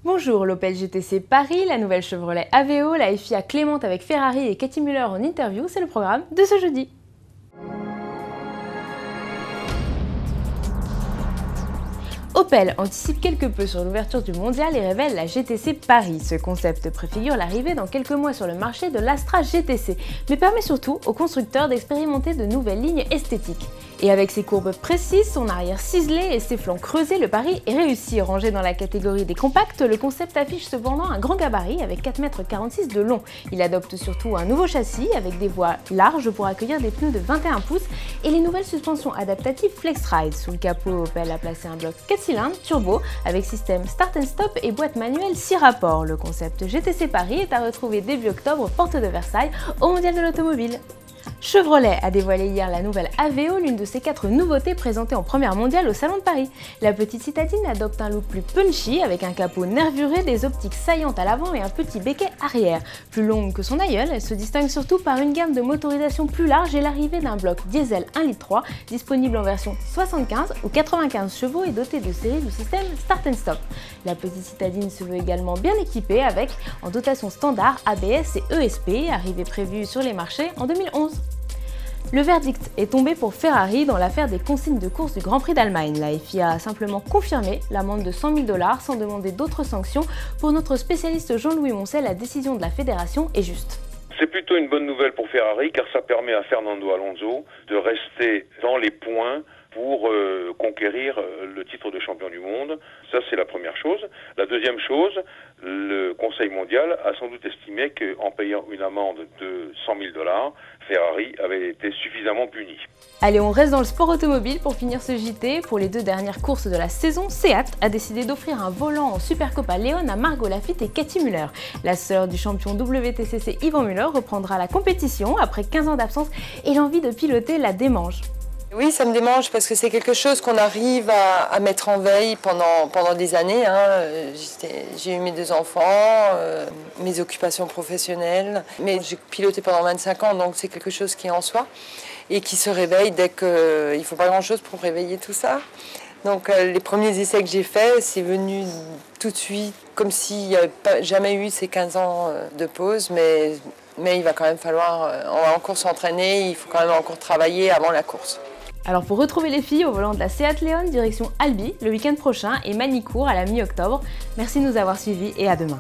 Bonjour, l'Opel GTC Paris, la nouvelle Chevrolet Aveo, la FIA Clémente avec Ferrari et Katy Müller en interview, c'est le programme de ce jeudi. Opel anticipe quelque peu sur l'ouverture du mondial et révèle la GTC Paris. Ce concept préfigure l'arrivée dans quelques mois sur le marché de l'Astra GTC, mais permet surtout aux constructeurs d'expérimenter de nouvelles lignes esthétiques. Et avec ses courbes précises, son arrière ciselé et ses flancs creusés, le pari est réussi. Rangé dans la catégorie des compacts, le concept affiche cependant un grand gabarit avec 4,46 m de long. Il adopte surtout un nouveau châssis avec des voies larges pour accueillir des pneus de 21 pouces et les nouvelles suspensions adaptatives FlexRide. Sous le capot, Opel a placé un bloc 4 cylindres turbo avec système Start and Stop et boîte manuelle 6 rapports. Le concept GTC Paris est à retrouver début octobre, porte de Versailles, au Mondial de l'automobile. Chevrolet a dévoilé hier la nouvelle Aveo, l'une de ses 4 nouveautés présentées en première mondiale au Salon de Paris. La petite citadine adopte un look plus punchy avec un capot nervuré, des optiques saillantes à l'avant et un petit béquet arrière. Plus longue que son aïeul, elle se distingue surtout par une gamme de motorisation plus large et l'arrivée d'un bloc diesel 1,3 litre disponible en version 75 ou 95 chevaux et doté de série du système Start and Stop. La petite citadine se veut également bien équipée avec, en dotation standard, ABS et ESP, arrivée prévue sur les marchés en 2011. Le verdict est tombé pour Ferrari dans l'affaire des consignes de course du Grand Prix d'Allemagne. La FIA a simplement confirmé l'amende de 100 000 $ sans demander d'autres sanctions. Pour notre spécialiste Jean-Louis Moncel, la décision de la fédération est juste. C'est plutôt une bonne nouvelle pour Ferrari car ça permet à Fernando Alonso de rester dans les points pour conquérir le titre de champion du monde. Ça, c'est la première chose. La deuxième chose, le Conseil mondial a sans doute estimé qu'en payant une amende de 100 000 $, Ferrari avait été suffisamment puni. Allez, on reste dans le sport automobile pour finir ce JT. Pour les 2 dernières courses de la saison, Seat a décidé d'offrir un volant en Supercopa Leon à Margot Lafitte et Katy Müller. La sœur du champion WTCC Yvan Müller reprendra la compétition après 15 ans d'absence et l'envie de piloter la démange. Oui, ça me démange parce que c'est quelque chose qu'on arrive à mettre en veille pendant des années. J'ai eu mes 2 enfants, mes occupations professionnelles, mais j'ai piloté pendant 25 ans, donc c'est quelque chose qui est en soi et qui se réveille dès qu'il ne faut pas grand-chose pour réveiller tout ça. Donc les premiers essais que j'ai faits, c'est venu tout de suite, comme s'il n'y avait jamais eu ces 15 ans de pause, mais il va quand même falloir, on va encore s'entraîner, il faut quand même encore travailler avant la course. Alors pour retrouver les filles au volant de la Seat Leon, direction Albi le week-end prochain et Manicourt à la mi-octobre. Merci de nous avoir suivis et à demain.